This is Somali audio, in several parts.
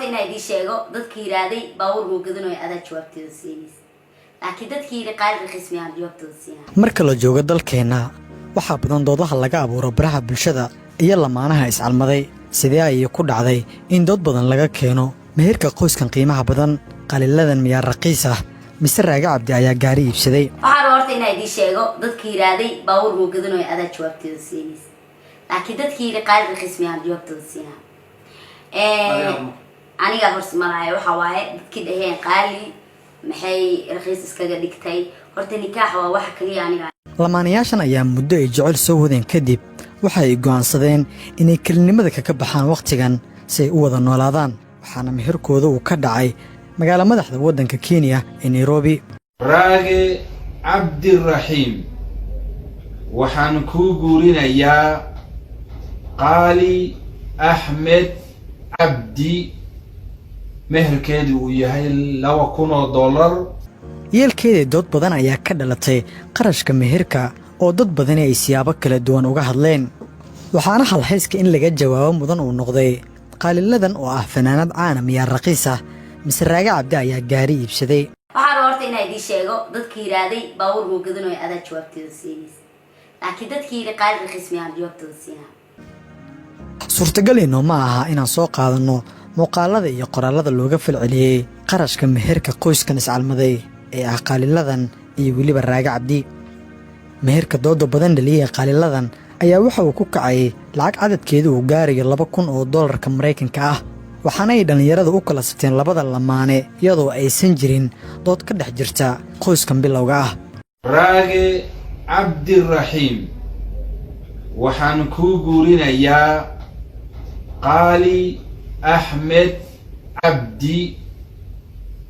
horta inay idin sheego dadkii yiraaday baawur uu gadanayo adaa jawaabteeda siinaysa laakiin dadkii yiri qaali raqiis miyaan jawaabteeda siinaa marka la joogo dalkeena waxaa badan doodaha laga abuuro baraha bulshada iyo lamaanaha iscalmaday sidee ay ku dhacday in dood badan laga keeno meherka qoyskan qiimaha badan qaliladan miyaa raqiis ah mise Raaga Cabdi ayaa gaari iibsaday waxaan horta inay idin sheego dadkii yiraaday baawur uu gadanayo adaa jawaabteeda siinaysa laakiin dadkii yiri qaali raqiis miyaan jawaabteeda siinaa aniga horse malaay waxa waaye dadkii dhaheen qaali maxay raqiis iskaga dhigtay horta nikaax waa wax kaliya aniga lamaanayaashan ayaa muddo ay jecel soo wadeen kadib waxa ay go'aansadeen inay kelinimada ka baxaan waqtigan si ay u wada noolaadaan waxaana meherkooda uu ka dhacay magaala madaxda waddanka Kenya ee Nairobi Raage Cabdiraxiim waxaan ku guurinayaa qaali Ahmed Cabdi meherkeedu uu yahay $2,000 yeelkeeda dood badan ayaa ka dhalatay qarashka meherka oo dad badan ay siyaabo kala duwan uga hadleen waxaana halhayska in laga jawaabo mudan uu noqday qaliladan oo ah fanaanad caan miyaa raqiis ah mise Raaga Cabdi ayaa gaari iibsaday waxaan horta inay idin sheego dadkii yiraaday baawur uu gadanayo adaa jawaabteeda siinaysa laakiin dadkii yiri qaali raqiis miyaan jawaabteeda siinaa suurtagalino ma aha inaan soo qaadano muuqaalada iyo qoraalada looga falceliyay qarashka meherka qoyskan iscalmaday ee ah qaliladan iyo waliba Raaga Cabdi meherka doodo badan dhaliyay qaliladan ayaa waxa uu ku kacay lacag cadadkeedu uu gaarayo $2,000 Mareykanka ah waxaana ay dhalinyarada u kala safteen labada lamaane iyadoo aysan jirin dood ka dhex jirta qoyskan bilowga ah Raage Cabdiraxiim waxaan ku guurinayaa qaali Ahmed Cabdi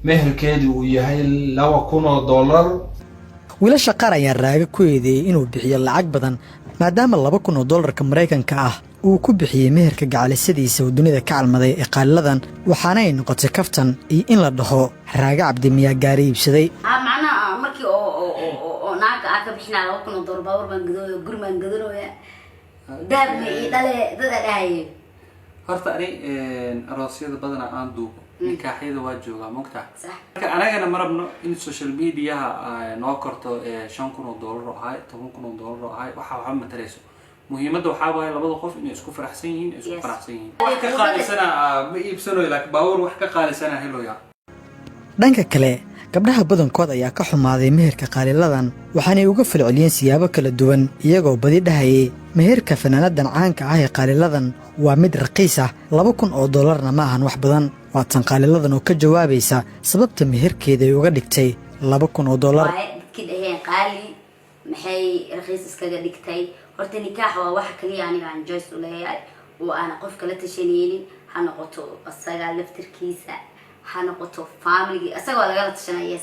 meherkeedu uu yahay $2,000 wiilasha qaar ayaa Raaga ku eedeeyay inuu bixiyo lacag badan maadaama $2,000 Mareykanka ah uu ku bixiyay meherka gacalisadiisa oo dunida ka calmaday ee qaliladan waxaana ay noqotay kaftan iyo in la dhaho Raaga Cabdi miyaa gaari iibsaday macnaha markii oo naaga ka bixinaa $2,000 baawur baan gadooyo gurmaan gadooyo daabna iyo dhale dad dhahay horta ani aroosyada badana aan duubo nikaaxyada waa joogaa mogtaa marka anagana marabno in social media noo korto $5,000 ahay $10,000 ahay waxa matareyso muhiimadda waxa waaye labada qof inay isku faraxsan yihiin wax ka qaalisana ma iibsano laakiin baawur wax ka qaalisana heloya dhanka kale gabdhaha badankood ayaa ka xumaaday meherka qaliladan waxaanay uga falceliyeen siyaabo kala duwan iyagoo badi dhahayay meherka fanaanadan caanka ah ee qaliladan waa mid raqiis ah $2,000 ma ahan wax badan waa tan qaliladan oo ka jawaabaysa sababta meherkeeda ay uga dhigtay $2,000 dadkii dhaheen qaali maxay raqiis iskaga dhigtay horta nikaax waa wax kaliya aniga aan joyce u leeyahay oo aan qof kala tashanaynin ha noqoto asaga laftirkiisa ha noqoto family asagoo laga tashanayay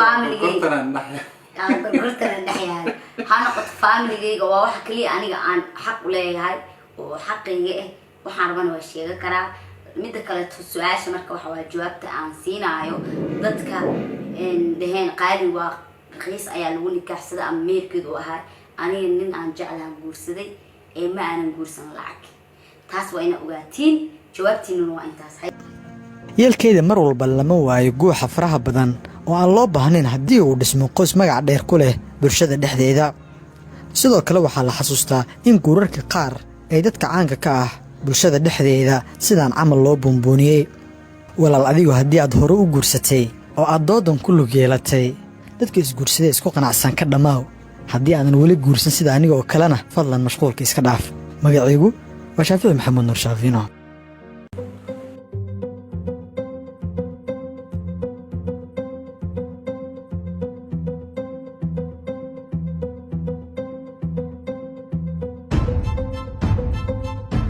family ha noqoto family waa wax kaliya aniga aan xaq u leeyahay oo xaqayga ah waxaan rabana waa sheega karaa mid kale su'aasha marka waxa waa jawaabta aan siinaayo dadka dhaheen qaali waa raqiis ayaa lagu nikaaxsaday ama meherkeedu u ahaa aniga nin aan jeclaan guursaday ee ma aanan guursan lacag taas waa ina ogaatiin jawaabtiinuna waa intaas yeelkeeda mar walba lama waayo guuxa faraha badan oo aan loo baahnayn haddii uu dhismo qoys magac dheer ku leh bulshada dhexdeeda sidoo kale waxaa la xasuustaa in guurarka qaar ay dadka caanka ka ah bulshada dhexdeeda sidaan camal loo buunbuuniyey walaal adigu haddii aad hore u guursatay oo aad doodan ku lug yeelatay dadka isguursaday isku qanacsan ka dhammaaw haddii aadan weli guursan sida aniga oo kalena fadlan mashquulka iska dhaaf magacaygu waa Shaafici Maxamed Nuur Shaafino